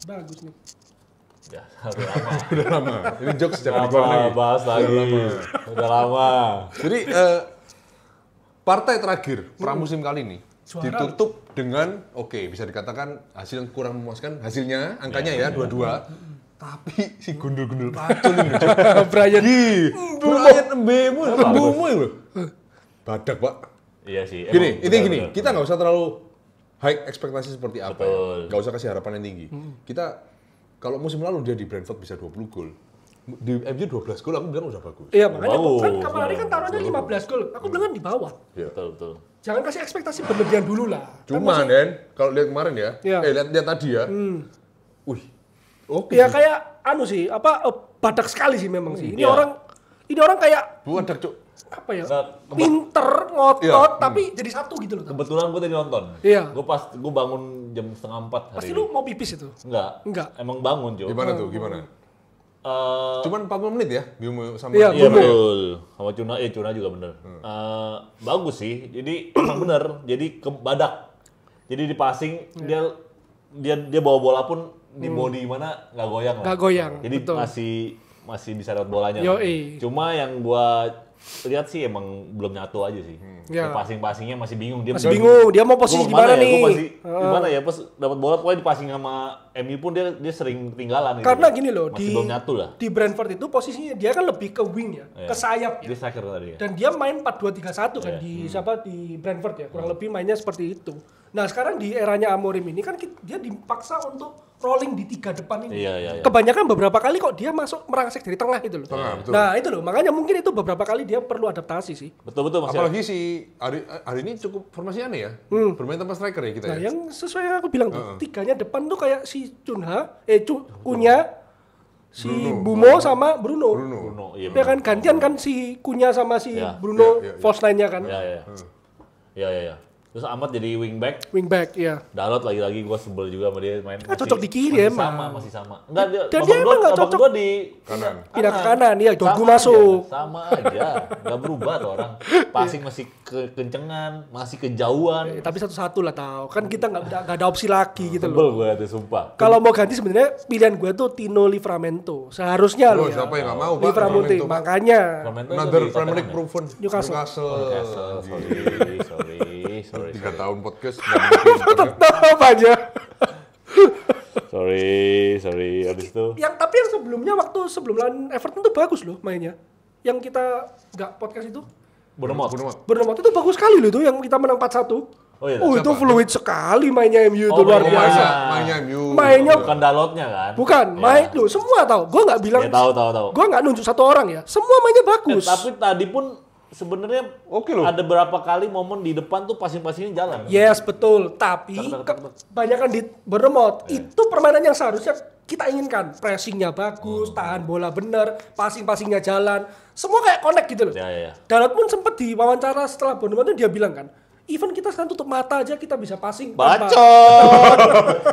Bagus nih. Ya, udah lama. Udah lama. Ini jokes jangan Apa dikeluarin lagi. bahas lagi. Udah lama. Jadi partai terakhir pramusim kali ini Juara. ditutup dengan bisa dikatakan hasil yang kurang memuaskan hasilnya angkanya ya 2-2. Tapi si gundul-gundul pacul ini Brian. Brian Mbemu loh. Badak, Pak. Iya sih. Gini, emang gini, benar. kita nggak usah terlalu high ekspektasi seperti apa Betul. ya. Nggak usah kasih harapan yang tinggi. Kita kalau musim lalu dia di Brentford bisa 20 gol. Di MU 12 gol aku bilang udah bagus. Iya, makanya Bagus. kan kemarin kan taruhannya 15 gol. Aku bilang kan di bawah. Ya. Betul. Jangan kasih ekspektasi berlebihan dulu lah. Cuman Den, kalau lihat kemarin ya, Iya. lihat tadi ya. Wih. Oke. Ya kayak badak sekali sih memang sih. Ini Iya. orang kayak Badak, Cuk. apa ya? Nah, Pinter, ngotot, Iya. tapi jadi satu gitu loh. Kebetulan gue tadi nonton. Iya. Gue bangun jam 3:30 hari Pasti ini. lu mau pipis itu. Enggak. Enggak. Emang bangun, Jo. Gimana tuh? Gimana? Cuman 40 menit ya, Bimo sama Iya, Iya Bumbu. betul. Sama Cuna juga bener. Bagus sih. Jadi emang bener. Jadi ke badak. Jadi di passing dia bawa bola pun di body mana nggak goyang lah. Nggak goyang, Jadi betul. masih bisa dapat bolanya. Yoi. Cuma yang gua lihat sih emang belum nyatu aja sih. Ya. Passing-passingnya masih bingung dia. Masih bingung, dia mau posisi Gua di mana ya? nih? Gua masih di mana ya? Pas dapat bola pokoknya di passing sama MU pun dia sering ketinggalan gitu. Karena gini loh, masih belum nyatu lah. di Brentford itu posisinya dia kan lebih ke wing ya, Iya. ke sayap ya. Dia striker tadi ya. Dan dia main 4-2-3-1 kan Iya. di Brentford ya, kurang lebih mainnya seperti itu. Nah, sekarang di eranya Amorim ini kan dia dipaksa untuk rolling di 3 depan ini. Iya. Kebanyakan beberapa kali kok dia masuk merangsek dari tengah itu loh. Tengah, betul. Nah, itu loh, makanya mungkin itu beberapa kali dia perlu adaptasi sih. Betul masih. Apalagi si hari ini cukup formasi aneh ya. Bermain tanpa striker ya kita Nah, ya. yang sesuai yang aku bilang tuh, tiganya depan tuh kayak si Kunya, si Bumo sama Bruno. Bruno, iya Ya kan gantian kan si Kunya sama si Ya. Bruno Ya. false line-nya kan. Iya. Terus Ahmad jadi wingback. Wingback ya. Dalot lagi gue sebel juga sama dia main. Cocok di kiri emang. Masih sama. Enggak dia. Dan dia emang nggak cocok. Gue di Kanan. Pindah ke kanan ya, Dorgu Sama masuk. aja, sama aja. Enggak berubah tuh orang. Passing masih kekencengan, masih kejauhan. Tapi satu-satu lah tahu. Kan kita nggak ada opsi lagi gitu Sebel loh. gue tuh sumpah. Kalau mau ganti sebenarnya pilihan gue tuh Tino Livramento. Seharusnya loh ya. Siapa yang nggak mau, Pak? Livramento. Livramento, Pak. Makanya Livramento Another di Premier Tottenham League ya? proven. Newcastle. Sorry. 3 tahun podcast. tetap aja. Sorry. Habis itu Tapi yang sebelumnya waktu sebelum lawan Everton tuh bagus loh mainnya. Yang kita nggak podcast itu. Bournemouth. Bournemouth itu bagus sekali loh itu yang kita menang 4-1. Oh iya. Itu fluid sekali mainnya MU itu Oh, luar mainnya. biasa. Mainnya MU. Mainnya Bukan Dalotnya kan? bukan, Ya. main loh semua tahu. Gua nggak bilang Ya tahu. Gua nggak nunjuk satu orang ya. Semua mainnya bagus. Tapi tadi pun sebenarnya Oke loh. ada berapa kali momen di depan tuh passing-passingnya jalan. Yes, betul. Tapi kebanyakan di Bournemouth itu permainan yang seharusnya kita inginkan. Pressingnya bagus, tahan bola bener, passing-passingnya jalan. Semua kayak connect gitu loh. Ya. Dalot pun sempat di wawancara setelah Bournemouth itu dia bilang kan, even kita sekarang tutup mata aja kita bisa passing. tanpa-" Bacot.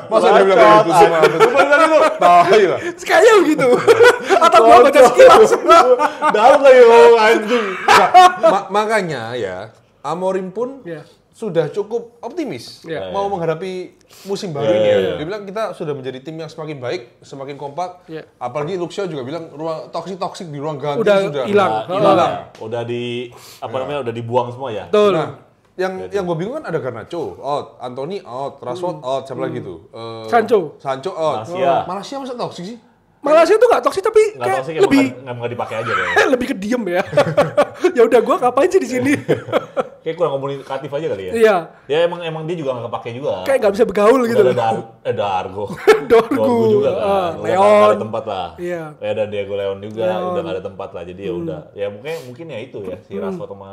Masa dia bilang kayak gitu semua? Coba tadi lu. Tai lah. Kayaknya begitu. Atau gua baca sekilas. Dalot lagi ngomong anjing. Makanya ya, Amorim pun Iya. sudah cukup optimis Iya. mau menghadapi musim baru ini ya. Dia bilang kita sudah menjadi tim yang semakin baik, semakin kompak. Iya. Apalagi Luxio juga bilang ruang toksik di ruang ganti Udah sudah hilang. Hilang. Udah udah dibuang semua ya. Betul. Nah, yang gue bingung kan ada Garnacho out, Anthony out, Rashford out, siapa lagi tuh? Sancho out. Malaysia. Masa toksik sih? Malaysia tuh nggak toksik tapi Nggak kayak tahu sih lebih nggak dipakai aja kayaknya. lebih ke diem ya. Ya udah gua ngapain sih di sini? Kayak kurang komunikatif aja kali ya. Iya. Ya emang dia juga nggak kepake juga. Kayak nggak bisa bergaul gitu loh. Ada Dargo. Dorgu juga kan. Udah nggak Leon. ada tempat lah. Iya. Ya ada Diego Leon juga, udah nggak ada tempat lah. Jadi ya udah. Ya mungkin ya itu ya si Rashford sama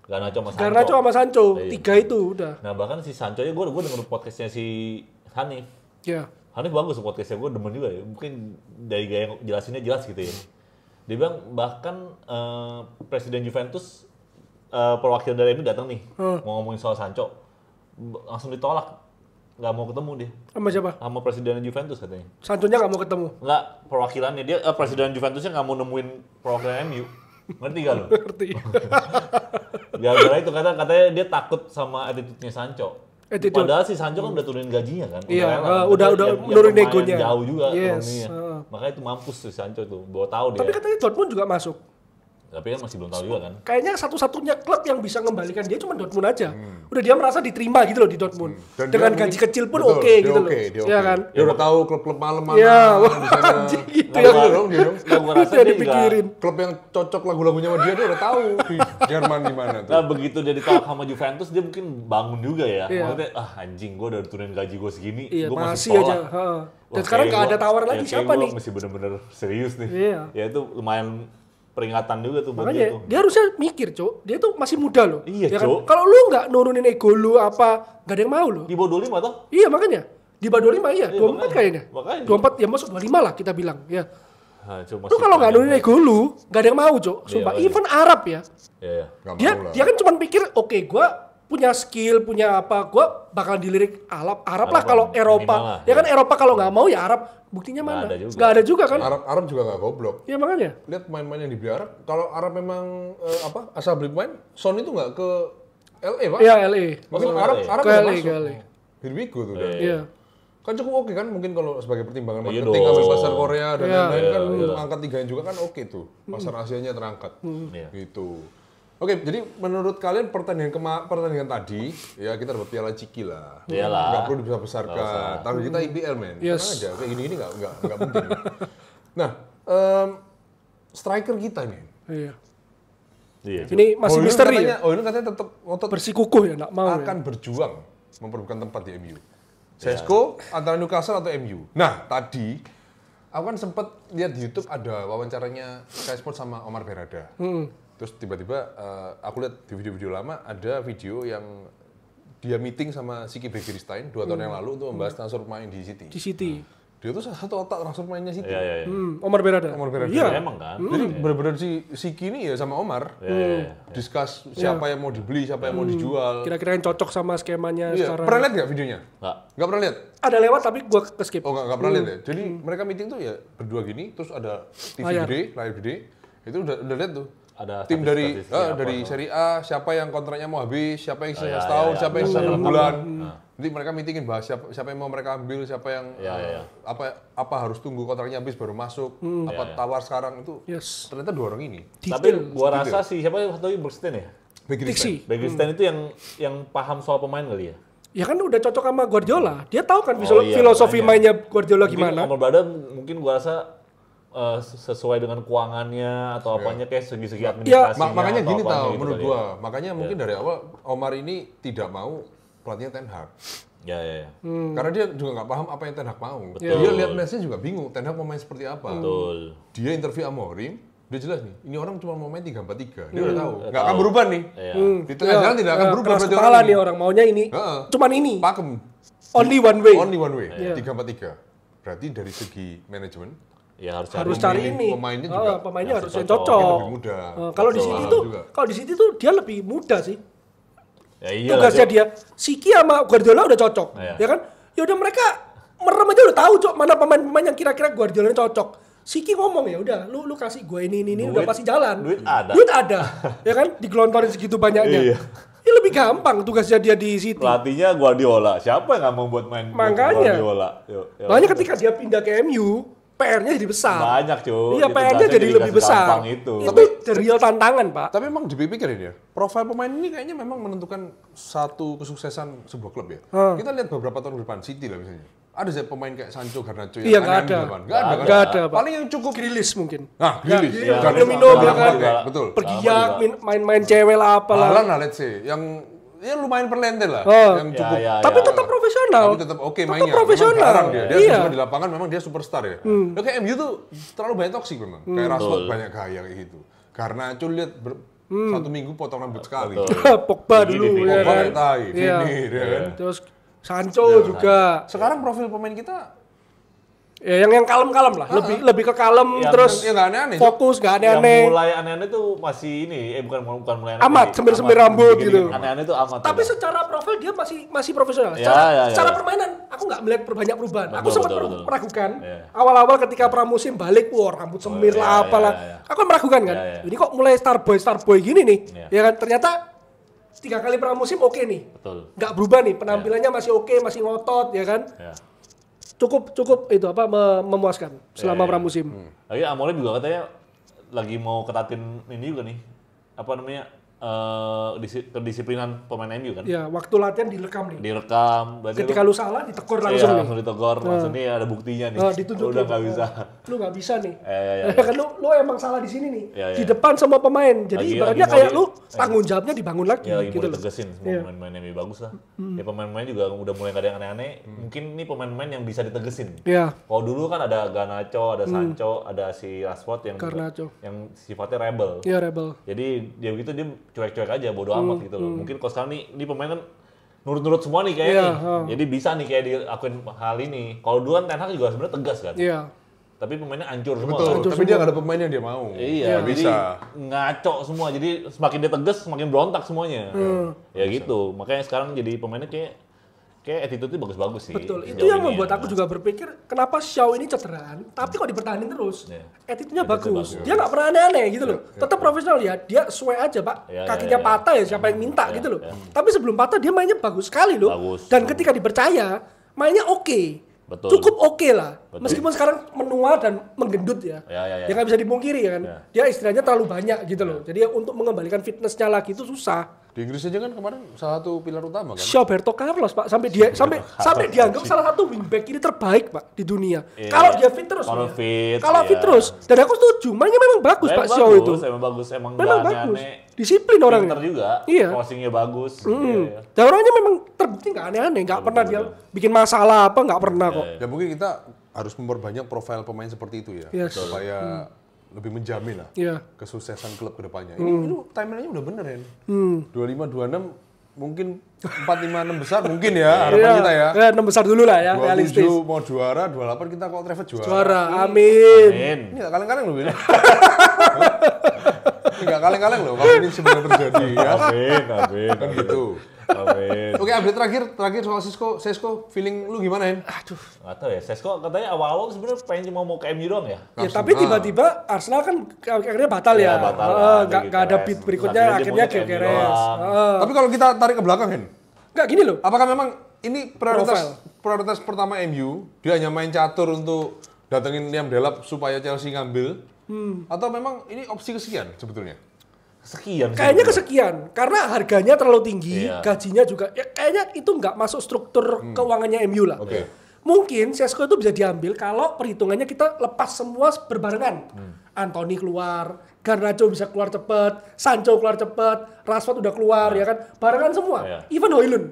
Garnacho sama Sancho. Garnacho sama Sancho, Iya. 3 itu udah. Nah bahkan si Sancho nya gue denger podcastnya si Hanif. Ya. Hanif bagus podcastnya, gue demen juga ya. Mungkin dari gaya jelasinnya jelas gitu ya. Dia bilang bahkan Presiden Juventus perwakilan dari MU datang nih mau ngomongin soal Sancho, langsung ditolak, nggak mau ketemu dia Sama siapa? sama Presiden Juventus katanya. Sanchonya nggak mau ketemu. Nggak, perwakilannya dia Presiden Juventusnya nggak mau nemuin perwakilan MU. Ngerti gak lo? Ngerti. Gara-gara itu katanya dia takut sama attitude-nya Sancho. Padahal si Sancho kan udah turunin gajinya kan. Iya, udah nurunin negonya. Jauh juga Yes, ekonominya. Makanya itu mampus si Sancho tuh. Bawa tahu dia. Tapi katanya Dortmund juga masuk. Tapi kan masih belum tahu juga kan. Kayaknya satu-satunya klub yang bisa mengembalikan dia cuma Dortmund aja. Udah dia merasa diterima gitu loh di Dortmund. Dan dengan dia gaji mungkin- kecil pun betul, oke dia gitu oke, loh. dia Iya oke. kan? Dia udah tahu klub-klub malam mana Iya, di sana. anjing gitu Iya ya. dong, dia dong. Nah, gua rasa Udah dia juga dipikirin. Klub yang cocok lagu-lagunya sama dia udah tahu di Jerman di mana tuh. Nah begitu dia ditolak sama Juventus dia mungkin bangun juga ya. Iya. Maksudnya anjing gue udah turunin gaji gue segini, Iya, gue masih tolak. aja. Heeh. Dan Wah, sekarang kayak nggak ada gua- tawaran lagi kayak siapa gua nih? mesti bener-bener serius nih. Iya. Ya itu lumayan peringatan juga tuh buat Makanya dia tuh. dia harusnya mikir, Cok. Dia tuh masih muda loh. Iya, ya kan? Cok. Kalau lu nggak nurunin ego lu apa, nggak ada yang mau loh. Di bawah 25 toh? Iya makanya. Di bawah 25 iya, 24 makanya. kayaknya. Makanya. 24 ya masuk 25 lah kita bilang. Ya. Nah, cuma Lu kalau nggak nurunin ego lu, nggak ada yang mau, Cok. Sumpah, makanya. even Arab ya. Iya, iya. Nggak Dia mau lah. dia kan cuma pikir, oke, gua punya skill, punya apa, gua bakal dilirik Arab lah Arab kalau minimal Eropa. lah, Ya kan Eropa kalau nggak mau ya Arab. Buktinya Nggak mana? ada juga. Nggak ada juga kan? Arab juga nggak goblok. Iya makanya. Lihat pemain-pemain yang dibeli Arab. Kalau Arab memang asal beli pemain, Son itu nggak ke LA pak? Iya LA. Maksudnya Oh, Arab LA. Arab Ke udah LA, masuk. ke LA. Hirwigo tuh udah. Iya. Kan cukup oke kan mungkin kalau sebagai pertimbangan Iya marketing dong. ambil pasar Korea dan Iya. lain-lain kan Iya. angkat tigain juga kan oke tuh. Pasar Asianya terangkat. Iya. Gitu. Oke, jadi menurut kalian pertandingan tadi ya kita dapat piala Ciki lah. Iyalah. Nggak perlu dibesar-besarkan. Target kita IPL men. Yes. Tenang aja kayak gini-gini nggak penting. Nah, striker kita nih. Iya. Iya. Ini masih misteri ya. Ini katanya tetap ngotot Bersikukuh ya, nggak mau ya. akan berjuang memperebutkan tempat di MU. Sesko antara Newcastle atau MU. Nah, tadi aku kan sempat lihat di YouTube ada wawancaranya Sky Sports sama Omar Berada. Terus tiba-tiba aku lihat di video-video lama ada video yang dia meeting sama Siki Begiristain 2 tahun yang lalu untuk membahas transfer pemain di City. Di City. Dia tuh salah satu otak transfer pemainnya City. Iya, iya. Omar Berada. Omar Berada. Iya. Emang kan? Jadi benar-benar si Siki ini ya sama Omar discuss siapa yang mau dibeli, siapa yang mau dijual. Kira-kira yang cocok sama skemanya Iya, sekarang. pernah lihat nggak videonya? Nggak. Nggak pernah lihat? Ada lewat tapi gua ke-skip. Oh nggak pernah lihat ya? Jadi mereka meeting tuh ya berdua gini, terus ada TV Layar. gede, layar gede. Itu udah lihat tuh. Ada Tim dari statistik apa. dari Serie A, siapa yang kontraknya mau habis, siapa yang sisa iya, setahun, iya. siapa yang sisa Iya. 6 bulan. Nanti mereka meetingin bahas siapa yang mau mereka ambil, siapa yang Iya, iya. apa harus tunggu kontraknya habis baru masuk, apa Iya, tawar sekarang itu. Yes. Ternyata 2 orang ini. Tapi gua rasa sih siapa yang satu lagi Bergstein ya? Diksi. Bergstein itu yang paham soal pemain kali ya? Ya kan udah cocok sama Guardiola. Dia tahu kan Oh, iya, filosofi makanya. mainnya Guardiola Mungkin gimana. Omar Berada mungkin gua rasa sesuai dengan keuangannya atau apanya kayak segi-segi administrasinya. Makanya atau gini apanya tahu gitu menurut kali ya. gua. Makanya mungkin dari awal Omar ini tidak mau pelatihnya Ten Hag. Ya, ya, ya. Karena dia juga nggak paham apa yang Ten Hag mau. Betul. Dia lihat match-nya juga bingung. Ten Hag mau main seperti apa. Betul. Dia interview Amorim, dia jelas nih. Ini orang cuma mau main 3-4-3. Dia udah tahu. Nggak akan berubah nih. Iya. Di tengah jalan tidak akan berubah. Keras berarti kepala orang nih ini. orang maunya ini. Heeh. Cuman ini. Pakem. Only one way. Only one way. Iya. 3-4-3. Berarti dari segi manajemen Ya Harus cari ini. pemainnya juga pemainnya harus yang cocok. cocok. lebih mudah. Kalau di Betul. City Paham tuh, juga. kalau di City tuh dia lebih mudah sih. Ya iya Tugasnya dia. Siki sama Guardiola udah cocok, Iya. ya kan? Ya udah mereka merem aja udah tahu cok mana pemain-pemain yang kira-kira Guardiola cocok. Siki ngomong ya udah, lu kasih gue ini udah pasti jalan. duit ada. Duit ada, ya kan? Digelontorin segitu banyaknya. Iya. Ya lebih gampang tugasnya dia di City. Pelatihnya Guardiola. Siapa yang nggak mau buat main Makanya. Guardiola? Yuk. Makanya ketika dia pindah ke MU, PR-nya jadi besar. Banyak cuy. Iya, PR-nya jadi lebih besar. Itu. Itu real tantangan, Pak. Tapi emang dipikirin ya, profil pemain ini kayaknya memang menentukan satu kesuksesan sebuah klub ya. Kita lihat beberapa tahun ke depan, City lah misalnya. Ada sih pemain kayak Sancho, Garnacho Iya, yang nggak aneh-aneh ada. di depan. Nggak ada kan? Nggak ada, Pak. Paling yang cukup Grilis mungkin. Nah, Grilis. Iya, Garnacho, minum-minum, ya kan? juga. Betul. Pergi Sama ya, juga. main-main cewek lah apalah. Haaland lah let's say, yang ya lumayan perlente lah, Oh. yang cukup. Ya, Tapi tetap profesional. Tapi tetap oke Tetap mainnya. profesional. Memang jarang dia. Dia Iya. juga di lapangan memang dia superstar ya. Ya kayak MU tuh terlalu banyak toksik memang. Kayak Rashford banyak gaya kayak gitu. Karena lihat satu minggu potong rambut sekali. Pogba Gini, dulu, gini. ya Pogba kan? kayak tai, Iya. Vinny, ya kan. Terus Sancho juga. Sekarang profil pemain kita Ya yang kalem-kalem lah, lebih ke kalem Yang- terus ya nggak aneh-aneh. fokus gak Yang aneh-aneh. mulai aneh-aneh tuh masih ini, bukan mulai aneh. Amat, semir-semir rambut gitu. Aneh-aneh tuh amat. Tapi ya. secara profil dia masih profesional. Ya, Secara, ya, ya, secara ya. permainan aku nggak melihat banyak perubahan. Aku Betul, sempat betul. meragukan Ya. awal-awal ketika pramusim balik, wah rambut semir ya, lah ya, apalah. ya, ya. Aku meragukan kan. Ya, ya. Ini kok mulai starboy gini nih. Ya. Ya kan ternyata 3 kali pramusim oke nih. Betul. Nggak berubah nih, penampilannya masih oke, masih ngotot ya kan. Ya. Cukup itu apa memuaskan selama pramusim. Lagi Amorim juga katanya lagi mau ketatin ini juga nih. Apa namanya? Kedisiplinan pemain MU kan. Ya, waktu latihan direkam nih. Direkam. Ketika lu salah ditegur langsung nih. Langsung ditegor, langsung nih ada buktinya nih. Ditunjuk Udah nggak bisa. Lu nggak bisa nih. Ya. Kan lu emang salah di sini nih. Ya. Di depan sama pemain. Jadi ibaratnya kayak lu tanggung jawabnya dibangun lagi Ya lagi gitu mau loh. ditegesin semua pemain-pemain MU bagus lah. Ya pemain-pemain juga udah mulai nggak ada yang aneh-aneh. Mungkin ini pemain-pemain yang bisa ditegesin. Iya. Kalau dulu kan ada Garnacho, ada Sancho, ada si Rashford yang sifatnya rebel. Iya, rebel. Jadi dia begitu dia cuek-cuek aja, bodo amat gitu loh. Mungkin kalau sekarang nih pemain kan nurut-nurut semua nih kayaknya nih. Jadi bisa nih kayak diakuin hal ini. Kalau dulu kan Ten Hag juga sebenarnya tegas kan. Iya. Tapi pemainnya hancur semua. Betul, Kan? tapi dia nggak ada pemain yang dia mau. Iya, Nggak jadi bisa. ngaco semua. Jadi semakin dia tegas, semakin berontak semuanya. Ya gitu. Makanya sekarang jadi pemainnya kayak attitude-nya bagus-bagus sih. Betul, itu sejauh yang ini membuat ya. aku juga berpikir kenapa Shaw ini cederaan, tapi kok dipertahanin terus. Attitude-nya bagus. bagus. Dia nggak pernah aneh-aneh gitu loh. Tetap profesional ya, dia sesuai aja Pak. Kakinya patah ya siapa yang minta gitu loh. Tapi sebelum patah dia mainnya bagus sekali loh. Bagus. Dan ketika dipercaya, mainnya oke. Betul. Cukup oke lah. Betul. Meskipun sekarang menua dan menggendut ya. Ya. Ya nggak bisa dipungkiri ya kan. Dia istilahnya terlalu banyak gitu loh. Jadi untuk mengembalikan fitnessnya lagi itu susah. Di Inggris aja kan kemarin salah satu pilar utama kan. Roberto Carlos Pak sampai dianggap salah satu wingback ini terbaik Pak di dunia. Kalau dia fit terus. Kalau fit, Kalau fit terus. Dan aku setuju, mainnya memang bagus Pak Shaw itu. Emang bagus, emang Memang nggak bagus. aneh-aneh. Disiplin orangnya. Pinter juga, Iya. crossingnya bagus. Iya. Dan orangnya memang terbukti nggak aneh-aneh, nggak pernah dia bikin masalah apa, nggak pernah kok. Ya mungkin kita harus memperbanyak profil pemain seperti itu ya. Yes. Supaya lebih menjamin lah Iya. kesuksesan klub ke depannya. Ini timeline-nya udah bener ya. 25, 26, mungkin 4, 5, 6 besar mungkin ya harapan kita ya. Ya, 6 besar dulu lah ya, realistis. 27 mau juara, 28 kita kok Trafford juara. Juara, amin. Ini gak kaleng-kaleng loh Will. Ini gak kaleng-kaleng loh kalau ini sebenarnya terjadi ya. Amin. Kan gitu. Amin. Oke, update terakhir soal Sesko, feeling lu gimana Hen? Aduh. Nggak tahu ya, Sesko katanya awal-awal sebenarnya pengen cuma mau ke MU doang ya. Ya, tapi tiba-tiba Arsenal kan akhirnya batal ya. batal. Nggak ada beat berikutnya, akhirnya Gyökeres. Tapi kalau kita tarik ke belakang Hen, Nggak gini loh. apakah memang ini prioritas pertama MU, dia hanya main catur untuk datengin Liam Delap supaya Chelsea ngambil, atau memang ini opsi kesekian sebetulnya? Sekian sih. Kayaknya kesekian, karena harganya terlalu tinggi, Iya. gajinya juga, ya kayaknya itu nggak masuk struktur keuangannya MU lah. Oke. Mungkin Sesko itu bisa diambil kalau perhitungannya kita lepas semua berbarengan. Anthony keluar, Garnacho bisa keluar cepet, Sancho keluar cepet, Rashford udah keluar ya kan, barengan semua. Iya. Even Højlund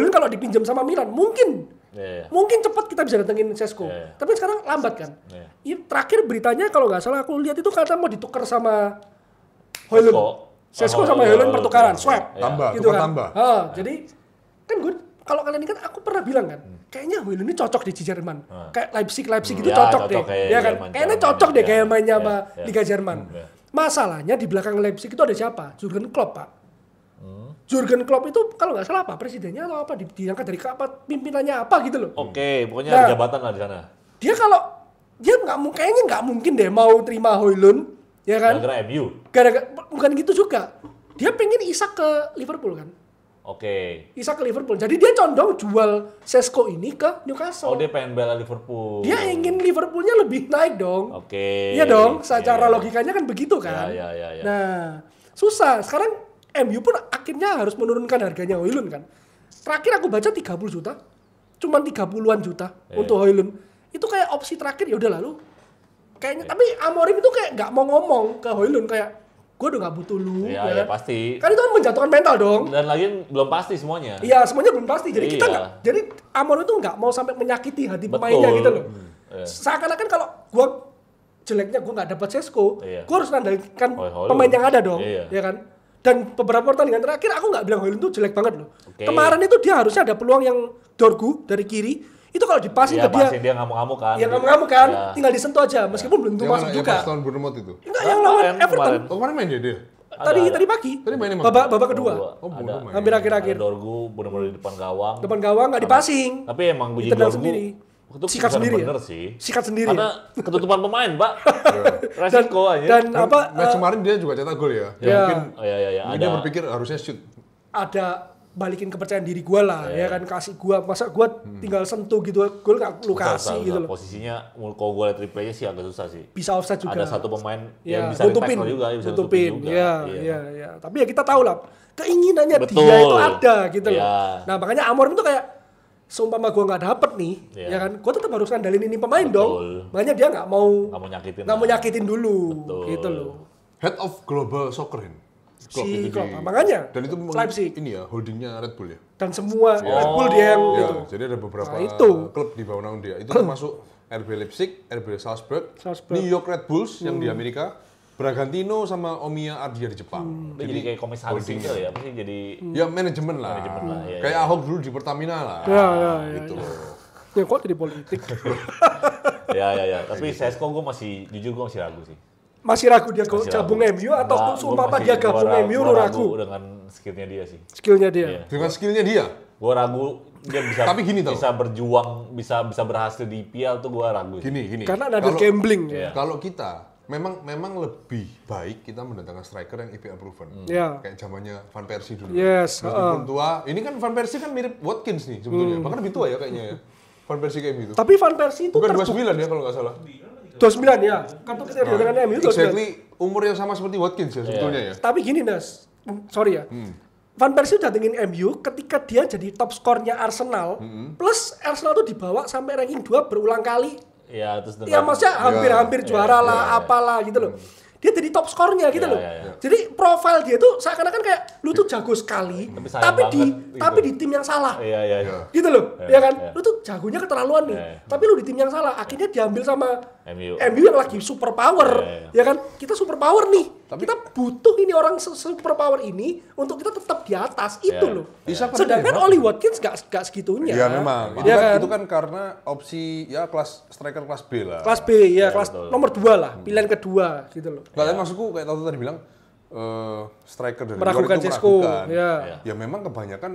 kalau dipinjam sama Milan mungkin. Iya. Mungkin cepat kita bisa datengin Sesko. Iya. Tapi sekarang lambat kan. Iya. Terakhir beritanya kalau nggak salah aku lihat itu kata mau ditukar sama Højlund. Sesko sama Højlund pertukaran, swap. Tambah, Gitu tukar kan. tambah. Jadi kan gue kalau kalian ini kan aku pernah bilang kan, kayaknya Højlund ini cocok di Jerman. Kayak Leipzig gitu Ya, cocok deh. cocok kayak Ya kan? Jerman, Kayaknya Jerman. cocok deh Ya. kayak mainnya sama Ya. Liga Jerman. Ya. Masalahnya di belakang Leipzig itu ada siapa? Jurgen Klopp, Pak. Jurgen Klopp itu kalau nggak salah apa presidennya atau apa diangkat dari pimpinannya apa gitu loh. Oke, pokoknya Nah. ada jabatan lah di sana. Dia kalau dia kayaknya nggak mungkin deh mau terima Højlund, ya kan? Gara-gara MU. Bukan gitu juga. Dia pengen Isak ke Liverpool kan? Oke. Isak ke Liverpool. Jadi dia condong jual Sesko ini ke Newcastle. Oh, dia pengen bela Liverpool. Dia ingin Liverpoolnya lebih naik dong. Oke. Iya dong, secara Iya. logikanya kan begitu kan. Ya. Nah, susah. Sekarang MU pun akhirnya harus menurunkan harganya Højlund kan. Terakhir aku baca 30 juta. Cuman 30-an juta untuk Højlund. Itu kayak opsi terakhir ya udah lalu. Kayaknya tapi Amorim itu kayak nggak mau ngomong ke Højlund kayak gue udah nggak butuh lu. Iya, pasti. Kan itu kan menjatuhkan mental dong. Dan lagi belum pasti semuanya. Iya, semuanya belum pasti. Jadi kita Iya. nggak. Jadi Amorim itu nggak mau sampai menyakiti hati Betul. pemainnya gitu loh. Iya. Seakan-akan kalau gue jeleknya gue nggak dapat Sesko, Iya. gue harus nandalkan Højlund. pemain yang ada dong, Iya. ya kan? Dan beberapa pertandingan terakhir aku nggak bilang Højlund tuh jelek banget loh. Oke. Kemarin itu dia harusnya ada peluang yang Dorgu dari kiri, itu kalau dipasin Iya, ke dia, pasti dia ngamuk-ngamuk kan. yang ngamuk-ngamuk kan, Iya. tinggal disentuh aja, meskipun belum tentu Yang masuk mana? juga. Yang pas tahun Bournemouth itu? Enggak, yang lawan Kemarin, Everton. kemarin. Oh, kemarin main dia? Tadi pagi. Tadi main emang? Babak kedua. Oh, ada. belum main. Hampir akhir-akhir. Ada Dorgu benar-benar di depan gawang. Depan gawang nggak dipasing. Tapi emang bunyi Ditendang Dorgu sendiri. itu Sikat keputusan sendiri ya? bener sih. Sikat sendiri. Karena ketutupan pemain, Pak. Resiko aja. Dan apa? Match kemarin dia juga cetak gol ya. Ya. Mungkin Oh, iya, mungkin dia ada. berpikir harusnya shoot. ada balikin kepercayaan diri gue lah, ya kan, kasih gue, masa gue tinggal sentuh gitu, gol nggak lu kasih gitu loh. Posisinya kalau gue lihat replaynya sih agak susah sih. Bisa offside juga. Ada satu pemain ya, yang bisa nutupin juga, bisa nutupin juga. Ya. Tapi ya kita tahu lah, keinginannya Betul. dia itu ada gitu loh. Ya. Nah makanya Amorim itu kayak, seumpama gue nggak dapet nih, ya kan, gue tetap harus ngandalin ini pemain dong. Makanya dia nggak mau nyakitin dulu, gitu loh. Head of Global Soccer Si Klopp, makanya. Dan itu Leipzig. Ini ya, holdingnya Red Bull ya. Dan semua Red Bull dia yang Ya, gitu. jadi ada beberapa Nah, klub di bawah naungan dia. Itu termasuk RB Leipzig, RB Salzburg, New York Red Bulls yang di Amerika, Bragantino sama Omiya Ardija di Jepang. Jadi kayak komisaris gitu ya, pasti jadi ya manajemen lah. ya, Kayak Ahok dulu di Pertamina lah. Gitu. Ya kok jadi politik. Ya. Tapi Sesko gue masih ragu sih. Masih ragu dia gabung MU atau sumpah dia gabung MU lu ragu dengan skillnya dia sih. Skillnya dia. Dengan skillnya dia. Gue ragu dia bisa. Tapi gini tau. Bisa berjuang, bisa berhasil di IPL tuh gue ragu. Gini. Karena ada gambling. Kalau kita memang lebih baik kita mendatangkan striker yang IPL proven. Kayak zamannya Van Persie dulu. Yes. Meskipun tua, ini kan Van Persie kan mirip Watkins nih sebetulnya. Bahkan lebih tua ya kayaknya ya. Van Persie kayak gitu. Tapi Van Persie itu bukan 29 ya kalau nggak salah. 29 ya. Kartu ketika dengan MU 29. Exactly umur yang sama seperti Watkins ya sebetulnya ya. Tapi gini Nas, sorry ya. Van Persie datengin MU ketika dia jadi top skornya Arsenal. Plus Arsenal tuh dibawa sampai ranking 2 berulang kali. Ya, terus ya maksudnya hampir-hampir juara lah, apalah gitu loh. Dia jadi top skornya gitu loh. Jadi profil dia tuh seakan-akan kayak lu tuh jago sekali, tapi di tim yang salah. Iya. Gitu loh. Ya kan? Lu tuh jagonya keterlaluan nih. Tapi lu di tim yang salah. Akhirnya diambil sama MU yang lagi super power. Ya kan? Kita super power nih. Kita butuh ini orang super power ini untuk kita tetap di atas itu loh. Sedangkan Oli Watkins gak segitunya. Iya memang. Itu kan karena opsi ya striker kelas B lah. Kelas B ya, kelas nomor 2 lah, pilihan kedua gitu loh. Nggak, tapi maksudku kayak Toto tadi bilang striker dari meragukan luar itu Sesko. meragukan. Ya memang kebanyakan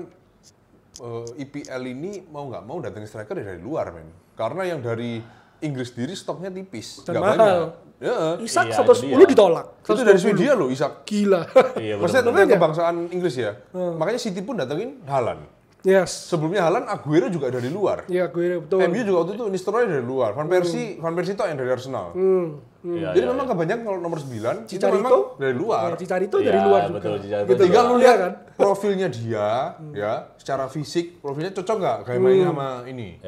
IPL ini mau nggak mau datangin striker dari luar men. Karena yang dari Inggris sendiri stoknya tipis, dan nggak mahal. banyak. Ya. Isak 110 ditolak. Itu dari Swedia loh Isak. Gila. Maksudnya itu kebangsaan Inggris ya. Makanya City pun datengin Haaland. Yes. Sebelumnya Haaland, Aguero juga dari luar. Iya, Aguero betul. MU juga waktu itu Nistelrooy dari luar. Van Persie itu yang dari Arsenal. Jadi memang kebanyakan kalau nomor 9 itu memang dari luar. Cicarito dari luar juga. Betul, tinggal lu lihat kan profilnya dia, ya, secara fisik profilnya cocok nggak kayak mainnya sama ini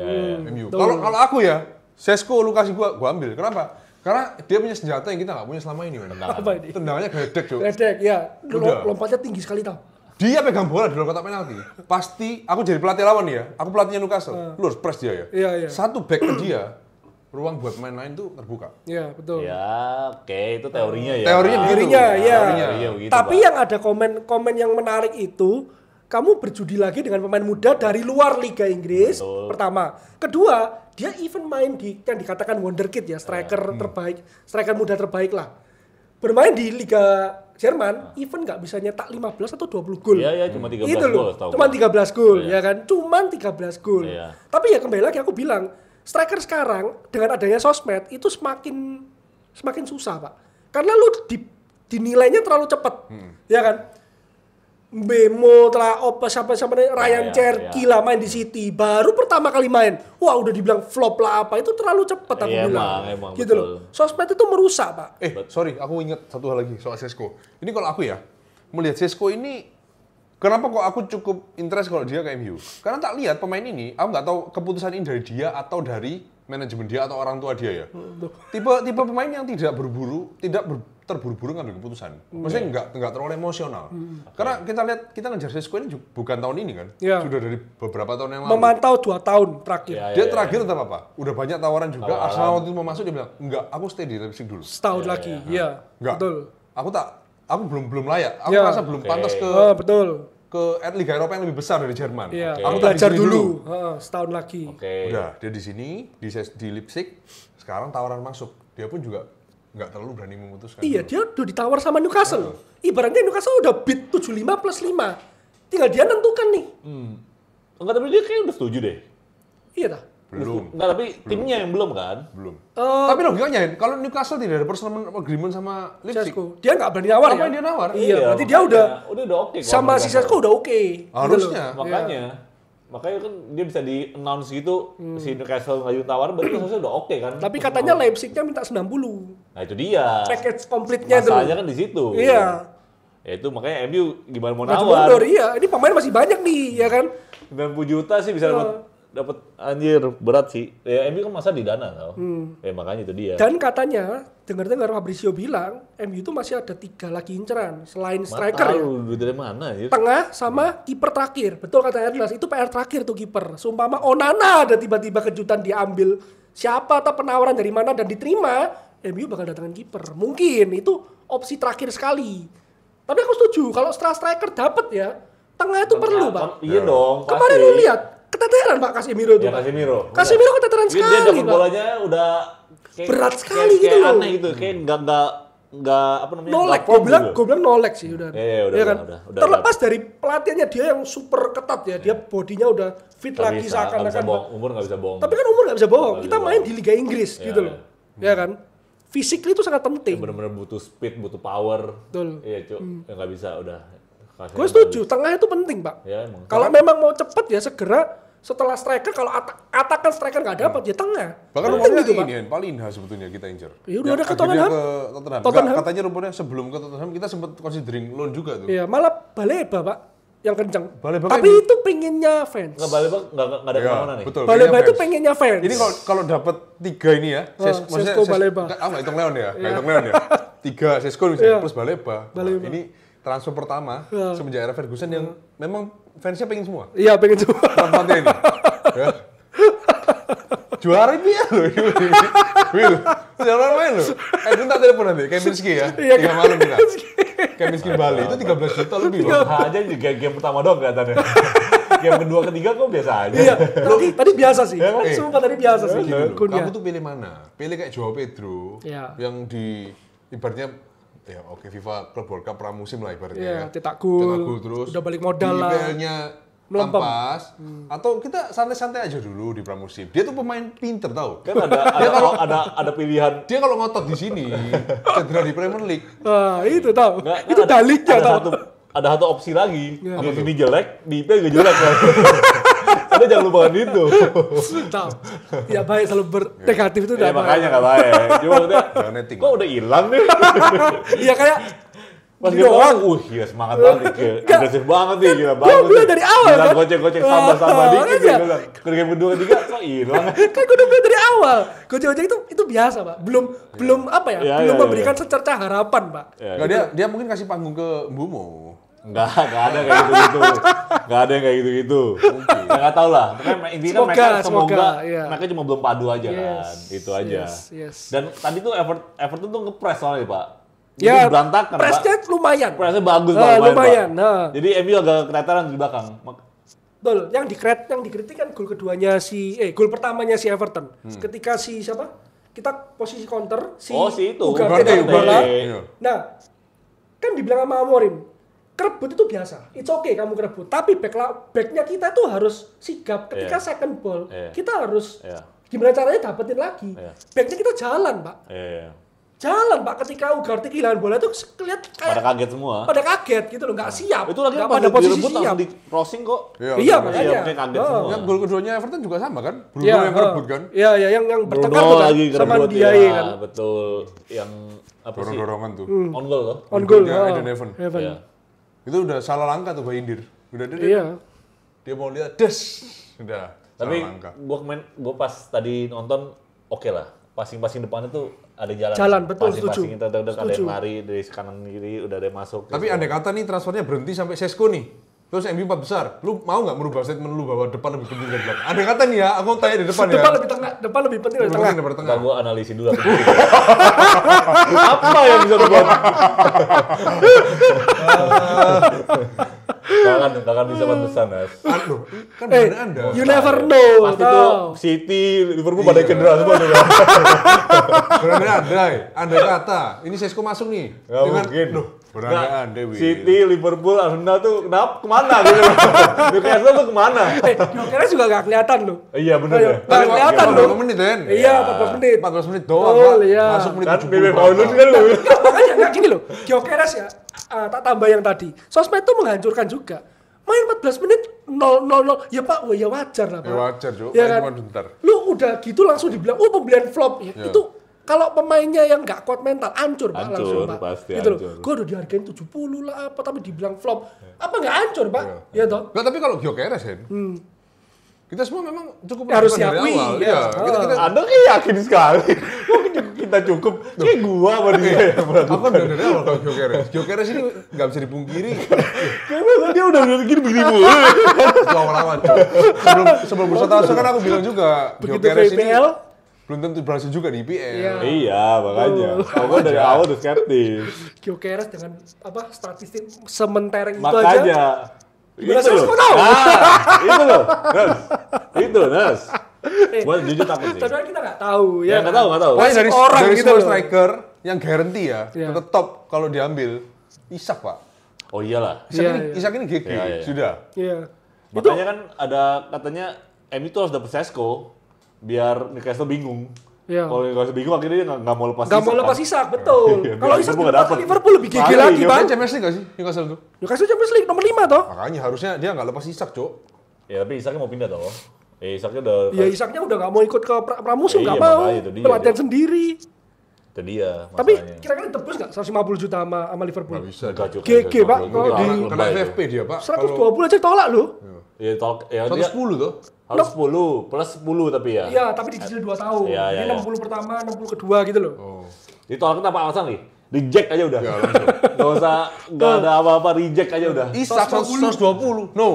MU. Kalau aku ya, Sesko lu kasih gua ambil. Kenapa? Karena dia punya senjata yang kita nggak punya selama ini. Apa ini? Tendangannya gledek, Cuk. Gledek, ya. Lompatnya tinggi sekali tau. Dia pegang bola di dalam kotak penalti. Pasti aku jadi pelatih lawan ya. Aku pelatihnya Newcastle. Lu harus press dia ya. Iya. Satu back ke dia, ruang buat main lain tuh terbuka. Iya, betul. Ya, oke, itu teorinya ya. Teorinya ya. Begitu, tapi Pak. yang ada komen yang menarik itu, kamu berjudi lagi dengan pemain muda dari luar Liga Inggris. Betul. Pertama, kedua, dia even main di yang dikatakan wonderkid ya, striker terbaik, striker muda terbaik lah. Bermain di Liga Jerman, even nggak bisa nyetak 15 atau 20 gol. Iya, cuma 13 itu gol. Cuma 13 gol, ya kan? Cuman 13 gol. Iya. Tapi ya kembali lagi aku bilang, striker sekarang dengan adanya sosmed itu semakin susah, Pak. Karena lu dinilainya terlalu cepat. Ya kan? Bemo telah siapa Ryan Cherky lah main di City, baru pertama kali main, wah udah dibilang flop lah apa, itu terlalu cepat aku bilang. Emang, gitu loh. Sosmed itu merusak, Pak. Sorry, aku ingat satu hal lagi soal Sesko. Ini kalau aku ya melihat Sesko ini, kenapa kok aku cukup interest kalau dia ke MU? Karena tak lihat pemain ini, aku nggak tahu keputusan ini dari dia atau dari manajemen dia atau orang tua dia ya. Tipe pemain yang tidak terburu-buru ngambil keputusan. Maksudnya nggak terlalu emosional. Karena kita ngejar Sesko ini bukan tahun ini kan. Sudah dari beberapa tahun yang lalu. Memantau 2 tahun terakhir. Dia terakhir tetap apa? Udah banyak tawaran juga. Arsenal waktu itu mau masuk dia bilang, "Enggak, aku stay di Leipzig dulu." Setahun lagi. Iya. Enggak. Betul. Aku belum layak. Aku merasa belum pantas betul. Ke Liga Eropa yang lebih besar dari Jerman. Iya. Aku belajar dulu. Setahun lagi. Udah, dia di sini di Leipzig. Sekarang tawaran masuk. Dia pun juga nggak terlalu berani memutuskan. Iya, dia udah ditawar sama Newcastle. Ibaratnya Newcastle udah bid 75 plus 5. Tinggal dia nentukan nih. Enggak, tapi dia kayaknya udah setuju deh. Iya dah. Belum. Enggak, tapi timnya yang belum kan? Belum. Tapi logikanya, kalau Newcastle tidak ada personal agreement sama Leipzig, Sesko. Dia nggak berani nawar apa ya? yang dia nawar? Iya, berarti dia makanya. udah oke kok sama si Newcastle. Sesko udah oke. Harusnya. Makanya kan dia bisa di-announce gitu si Newcastle ngajuin tawar berarti harusnya udah oke kan. Tapi katanya Leipzig-nya minta 90. Nah itu dia. Package komplitnya itu. Masalahnya kan di situ. Iya. Ya itu makanya MU gimana mau Maju nawar. mundur, iya. Ini pemain masih banyak nih, ya kan? 90 juta sih bisa dapat anjir berat sih. Ya MU kan masa di dana tau. Ya makanya itu dia. Dan katanya, dengar-dengar Fabrizio bilang, MU itu masih ada 3 lagi inceran selain striker ya. Duit dari mana ya? Tengah sama kiper terakhir. Betul kata Ernest, itu PR terakhir tuh kiper. Sumpama Onana ada tiba-tiba kejutan diambil siapa atau penawaran dari mana dan diterima, MU bakal datangin kiper. Mungkin itu opsi terakhir sekali. Tapi aku setuju kalau setelah striker dapat ya, tengah itu perlu, Pak. Iya dong. Kemarin lu lihat keteteran Pak Casemiro tuh. Ya Pak. Casemiro. Casemiro keteteran Dia sekali, dapat Pak. bolanya udah Berat sekali gitu kayak loh. aneh gitu, kayak enggak apa namanya? Nolek, nggak firm gitu. gue bilang nolek sih udah. Iya, udah, kan? udah. Terlepas dari pelatihannya dia yang super ketat ya, dia bodinya udah fit Nggak lagi bisa, nggak bisa seakan-akan. bohong. Umur nggak bisa bohong. Tapi kan umur nggak bisa bohong. Nggak Kita bisa main bohong. di Liga Inggris Iya, gitu loh, ya kan? Fisik itu sangat penting. Bener-bener butuh speed, butuh power. Betul. Iya, Cuk. Ya nggak bisa, udah. Gue setuju, tengah itu penting, Pak. Ya, emang. Kalau memang mau cepet ya segera setelah striker, kalau atakan striker nggak dapat ya tengah. Bahkan Penting rumornya gitu, Pak. ini Han, Palinha sebetulnya kita incer. Iya, udah ada ke akhirnya Tottenham. ke Tottenham. Tottenham. Nggak, katanya rumornya sebelum ke Tottenham kita sempat considering loan juga tuh. Iya, malah Baleba, Pak, yang kencang. Baleba Tapi kan- itu pengennya fans. Nggak balik nggak ada Iya, kemana nih. betul. Baleba kayaknya itu fans. pengennya fans. Ini kalau dapat 3 ini ya, Sesko, Baleba. Nggak hitung Leon ya, nggak hitung Leon ya. 3 Sesko misalnya Iya. plus Baleba. Wah, Baleba. ini transfer pertama semenjak era Ferguson yang memang fansnya pengen semua. Iya, pengen semua. Tempatnya ini. Ya. Juara ini ya loh. Will, jangan main loh. Minta telepon nanti, Kempinski ya. Iya, 3 malam kita. Kempinski Bali itu 13 juta lebih loh. Biasa aja juga game pertama doang kelihatannya. Game kedua ketiga kok biasa aja. Iya, tadi biasa sih. Eh. Sumpah tadi biasa sih. Gini loh, Kunnya. kamu tuh pilih mana? Pilih kayak Joao Pedro Iya. yang di ibaratnya ya oke FIFA Club World Cup pramusim lah ibaratnya Iya, ya. cetak gol, Terus udah balik modal di lah. IPL-nya Melempem. ampas atau kita santai-santai aja dulu di pramusim. Dia tuh pemain pinter tau. Kan ada pilihan. Dia kalau ngotot di sini cedera di Premier League. Wah, itu tahu. Nggak, Itu ada- daliknya ada tahu. ada satu opsi lagi. Iya. Di sini jelek, di IP juga jelek kan. Anda jangan lupakan itu. Tahu. Ya baik selalu bernegatif itu Ya udah makanya nggak baik. Cuma maksudnya, Jangan netting. kok udah hilang nih? Iya kayak Pas Gitu dia doang. bilang, gila semangat banget nih, gila. Nggak. Agresif banget nih, gila Gua bagus bilang nih. dari awal, Gila, kan? gocek-gocek tambah dikit iya. ya, gue bilang. Ke game kedua ketiga, kok hilang? kan gue udah bilang dari awal. Gojek itu biasa, Pak. Belum apa ya? Iya, belum iya, memberikan secerca harapan, Pak. Ya, Nggak, dia mungkin kasih panggung ke Mbumo. Nggak ada kayak gitu-gitu. Nggak ada yang kayak gitu-gitu. Ya nggak tahu lah. Pokoknya intinya mereka Semoga, iya. mereka cuma belum padu aja kan. Itu aja. yes. Dan tadi tuh Everton tuh nge-press soalnya, Pak. Ya, Jadi berantakan, Pak. pressnya lumayan. Pressnya bagus Ah, Pak, lumayan, lumayan, Pak. nah. Jadi MU agak keteteran di belakang. Betul. Yang dikritik kan gol keduanya gol pertamanya si Everton. Ketika si siapa? Kita posisi counter si Oh, si itu. Ugarte Ugarte. dapat bola. Iya. Nah, kan dibilang sama Amorim, kerebut itu biasa. It's okay kamu kerebut. Tapi backnya kita tuh harus sigap ketika Iya. second ball. Iya. Kita harus Iya. gimana caranya dapetin lagi. Iya. Backnya kita jalan, Pak. Iya. Jalan, Pak. Ketika Ugarte kehilangan bola itu kelihatan Pada kayak kaget semua. pada kaget gitu loh, nggak siap. Itu lagi nggak pas pada posisi direbut siap. langsung di crossing kok. Iya, betul. makanya. Iya, makanya kaget Oh. semua. Kan gol keduanya Everton juga sama kan? Bruno Iya, yang merebut kan? Iya, yang bertengkar Bruno tuh kan lagi sama kerebut, Ndiaye ya, kan. betul. Yang apa sih? Dorong-dorongan tuh. On goal loh. On goal. Golnya oh. Eden Evan. Evan. Iya. Itu udah salah langkah tuh Pak Indir. Udah Iya. dia mau lihat des. Udah. Tapi salah langkah. gue pas tadi nonton oke lah. Passing-passing depannya tuh ada jalan. Jalan, betul, Passing-passing setuju. ada yang Setuju. lari dari kanan kiri, udah ada yang masuk. Tapi andai kata nih transfernya berhenti sampai Sesko nih. Terus MU 4 besar. Lu mau nggak merubah statement lu bahwa depan lebih penting dari belakang? Andai kata nih ya, aku tanya di depan ya. Depan lebih tengah, depan lebih penting dari Lebih tengah. penting daripada tengah. Nggak, gue analisin dulu. Apa yang bisa dibuat? Enggak akan bisa pantesan, Nas. Aduh, kan benar Anda. You never know. Pasti tuh City, Liverpool pada cedera semua tuh. Benar Anda kata, ini Sesko masuk nih. Nggak mungkin. Benar Anda, Win. City, Liverpool, Arsenal tuh kemana gitu. Newcastle tuh kemana? Gyökeres juga gak kelihatan loh. Iya bener ya. Gak kelihatan loh. 14 menit kan? Iya, 14 menit. 14 menit doang, Betul, Pak. iya. Masuk menit Kan 70. Bebe Paulus kan lu. Makanya nggak gini loh, Gyökeres ya, tak tambah yang tadi. Sosmed tuh menghancurkan juga. Main 14 menit 0-0-0, ya Pak, ya wajar lah Pak. Ya wajar, Jo. Ya Main kan? cuma bentar. Lu udah gitu langsung dibilang, oh pembelian flop. Ya. Ya. Itu kalau pemainnya yang nggak kuat mental, hancur Pak Hancur, langsung Pak. pasti Gitu loh. hancur. Gue udah dihargain 70 lah apa, tapi dibilang flop. Apa nggak hancur Pak? Ya toh? Nggak, tapi kalau Gyökeres ya, kita semua memang cukup Harus melakukan dari diakui, awal. ya. Iya, kita Anda kayak yakin sekali. Mungkin kita cukup. Kayak gua sama dia yang aku kan udah dari awal kalau Gyökeres. Gyökeres ini nggak bisa dipungkiri. Kayaknya dia udah begini mulu. Itu awal-awal, Jo. Sebelum bursa transfer kan aku bilang juga, Begitu Gyökeres ke ini IPL, belum tentu berhasil juga di IPL. Iya. Iya, makanya. Aku dari awal udah skeptis. Gyökeres dengan apa statistik sementereng itu Makanya. aja. Gimana Itu saya loh. semua tahu? Itu loh. Nas. Itu loh, Nas. Gua jujur takut sih. Tapi kan kita nggak tahu ya. Ya, nggak tahu. Pokoknya dari Orang dari gitu semua loh. striker yang guarantee ya, Iya. tetap top kalau diambil Isak, Pak. Oh iyalah. Isak Iya, ini iya. Isak ini GG, Iya, iya. sudah. Iya. Makanya kan ada katanya MU tuh harus dapet Sesko biar Newcastle bingung. Iya. Kalau Newcastle bingung akhirnya dia nggak mau lepas Gak mau Isak, lepas kan. Isak, betul. Iya, Kalau biar Isak Liverpool nggak dilepas dapet. Liverpool lebih GG Makanya, lagi, iya, Bang. Kan Champions League gak sih Newcastle tuh? Newcastle Champions League nomor 5 toh? Makanya harusnya dia nggak lepas Isak, Cok. Ya tapi Isaknya mau pindah toh. Isaknya udah Iya, Isaknya udah gak mau ikut ke pramusim, Iya, gak mau. makanya itu dia, Pelatihan dia. sendiri. itu dia Tapi masalahnya. kira-kira tebus gak 150 juta sama Liverpool? Nggak bisa. Enggak, Cuk. GG, Pak. Enggak, Kalau enggak, di- enggak, Kena enggak, FFP dia, Pak. 120 aja tolak loh. Ya tolak ya dia 110 tuh. harus 10 plus 10 tapi ya. Iya, tapi dicicil 2 tahun. Iya, iya, Jadi iya. 60 pertama, 60 kedua gitu loh. Oh. Ditolak apa alasan nih? Reject aja udah. Ya, langsung. Enggak usah enggak ada apa-apa reject aja udah. Isak 120. No.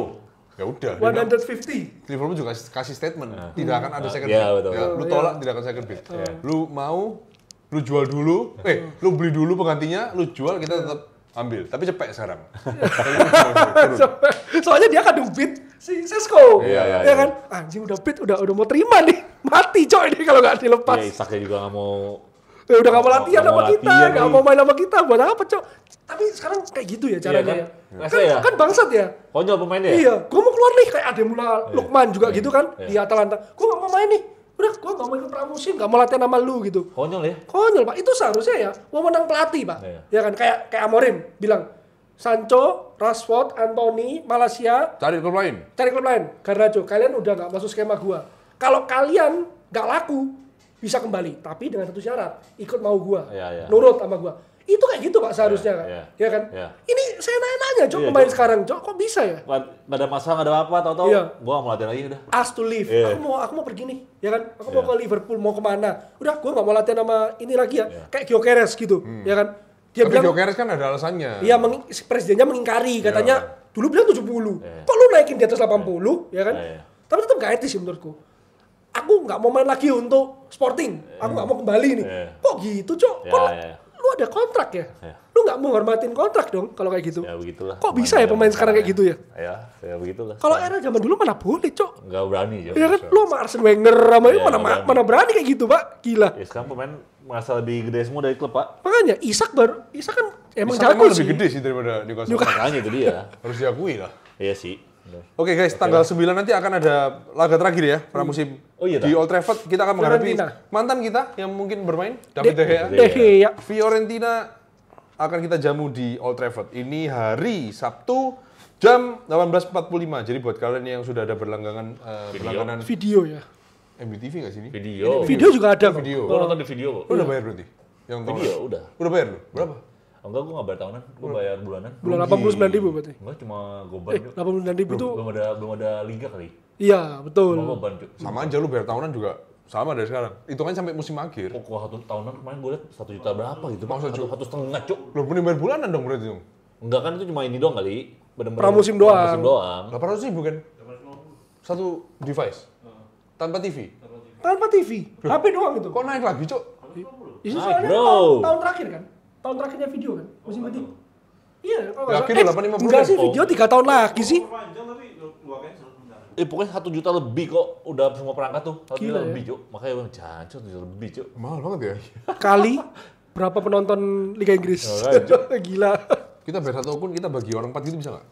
Ya udah. dia bilang, 150. Liverpool juga kasih statement, tidak akan ada second Iya, bid. betul. Ya, lu tolak tidak akan second bid. Lu mau, lu jual dulu, lu beli dulu penggantinya, lu jual kita tetap ambil. Tapi cepet sekarang. Soalnya dia kadung beat si Sesko. Iya, iya, Ya iya. kan? Anjing udah beat, udah mau terima nih. Mati coy ini kalau nggak dilepas. Ya Isaknya juga enggak mau Ya udah gak mau latihan Nggak sama mau kita, latihan gak nih. mau main sama kita, buat apa cok? Tapi sekarang kayak gitu ya caranya kan? ya. Biasa Kan, ya? kan bangsat ya. konyol pemainnya ya? Iya, gue mau keluar nih kayak Ademola Lukman juga gitu kan di Atalanta. Gue gak mau main nih. Udah, gue gak mau ikut pramusim, gak mau latihan sama lu gitu. Konyol ya? Konyol pak, itu seharusnya ya wewenang pelatih pak. Iya. Ya kan kayak Amorim bilang Sancho, Rashford, Anthony, Malaysia, Cari klub lain. cari klub lain. Garnacho, kalian udah gak masuk skema gua. Kalau kalian gak laku, bisa kembali. Tapi dengan satu syarat, ikut mau gua. Iya, iya. Nurut sama gua. Itu kayak gitu pak seharusnya kan. Iya, Ya kan? iya. Ini saya nanya-nanya cok Iya, pemain Cok. sekarang. Cok kok bisa ya? Nggak ada masalah, nggak ada apa, tahu-tahu Iya. gua nggak mau latihan lagi udah. Ask to leave. Iya. Aku mau pergi nih, ya kan? Aku mau Iya. ke Liverpool, mau kemana? Udah, gua nggak mau latihan sama ini lagi ya. Kayak Gyökeres gitu, ya kan? Dia Tapi bilang, Gyökeres kan ada alasannya. iya presidennya mengingkari, katanya dulu bilang 70. Kok lu naikin di atas 80, ya kan? Iya. Tapi tetap gak etis sih menurutku. Aku nggak mau main lagi untuk Sporting. Aku nggak mau kembali nih. Iya. Kok gitu, Cok? Iya, Kok iya. lu ada kontrak ya? Iya. Lu nggak menghormatin kontrak dong kalau kayak gitu. Ya begitulah. Kok bisa ya pemain sekarang kayak gitu ya? Ya begitulah. Kalau era zaman dulu mana boleh, Cok? nggak berani Jo. Ya kan, lu sama Arsene Wenger sama Iya, mana berani. mana berani kayak gitu, Pak. Gila. Ya sekarang pemain merasa lebih gede semua dari klub pak. Makanya Isak kan emang Isak jago emang sih. lebih gede sih daripada Newcastle. Makanya itu dia. Harus diakui lah. Iya sih. Oke guys, tanggal 9 nanti akan ada laga terakhir ya, pramusim. Oh iya, Di Old Trafford kita akan menghadapi Fiorentina. mantan kita yang mungkin bermain, David De Gea. De Gea. Fiorentina akan kita jamu di Old Trafford. Ini hari Sabtu jam 18.45. Jadi buat kalian yang sudah ada berlangganan Video ya. MBTV nggak sih ini? Video. Video juga ada kok. Video. Gua nonton di video kok. Lu udah bayar berarti? Yang tahunan? Video udah. Udah bayar lu? Berapa? Oh, enggak, gua nggak bayar tahunan, gua bayar bulanan. Bulan 89.000 berarti. Enggak cuma goban Cuk. 89.000 itu belum ada liga kali. iya, betul. Cuma goban Cuk. Sama aja lu bayar tahunan juga sama dari sekarang. Itu kan sampai musim akhir. Oh, gua 1 tahunan kemarin gua liat 1 juta berapa gitu. Masa, Cuk? 1,5 Cuk. Lu mending bayar bulanan dong berarti dong. Enggak kan itu cuma ini doang kali. Bener-bener Pramusim doang. Pramusim doang. 800.000 kan? Satu device. Tanpa TV. Tanpa TV. HP doang itu. Kok naik lagi, Cok? Ini Naik, soalnya bro. tahun terakhir kan. Tahun terakhirnya video kan. Musim ketiga. Iya, kalau nggak Yakin salah. 850 Enggak kan? sih, video 3 tahun lagi sih. Panjang tapi dua kayaknya 100 bentar. Pokoknya 1 juta lebih kok udah semua perangkat tuh. 1 Gila juta ya. lebih, Cuk. Makanya bang jancuk 1 juta lebih, Cuk. Mahal banget ya. Kali berapa penonton Liga Inggris? Gila. Kita bayar 1 akun, kita bagi orang 4 gitu bisa nggak?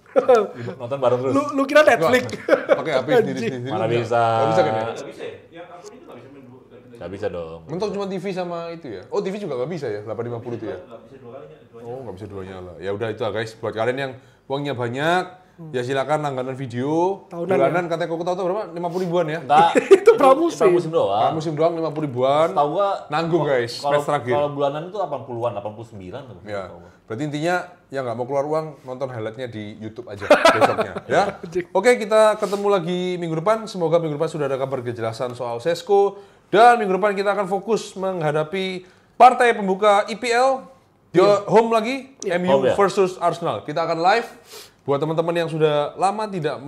Nonton bareng terus. Lu kira Netflix? Pakai HP sendiri-sendiri. Mana nggak? bisa. Nggak bisa kan ya? Nggak bisa ya? Yang akun itu nggak bisa main dua. Nggak bisa dong. Mentok cuma TV sama itu ya? Oh TV juga nggak bisa ya? 850 itu ya? Nggak bisa dua kalinya. Oh nggak bisa duanya lah. Ya udah itu lah guys. Buat kalian yang uangnya banyak, ya silakan langganan video. Tahunan Bulanan katanya kok tahu berapa? 50 ribuan ya? Enggak. Itu pramusim. Pramusim doang. Musim doang 50 ribuan. Tahu gua Nanggung guys, kalau match terakhir. kalau bulanan itu 80-an, 89 tuh. Ya, berarti intinya yang nggak mau keluar uang nonton highlightnya di YouTube aja besoknya, ya. Oke, kita ketemu lagi minggu depan. Semoga minggu depan sudah ada kabar kejelasan soal Sesko dan minggu depan kita akan fokus menghadapi partai pembuka IPL di home lagi MU Home, ya. versus Arsenal. Kita akan live buat teman-teman yang sudah lama tidak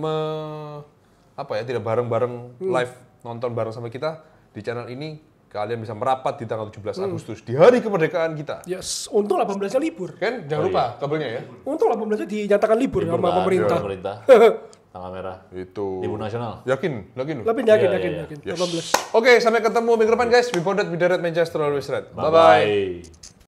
tidak bareng-bareng live nonton bareng sama kita di channel ini. Kalian bisa merapat di tanggal 17 Agustus di hari kemerdekaan kita. Yes, untung 18-nya libur. Kan jangan lupa kabelnya ya. Untung 18-nya dinyatakan libur Libur sama kan, pemerintah. Pemerintah. Tanggal merah. Itu. Libur nasional. Yakin lu? Yakin, Iya, yakin. iya. 18. Oke, sampai ketemu minggu depan guys. We bonded, we direct Manchester always red. Bye bye. Bye-bye.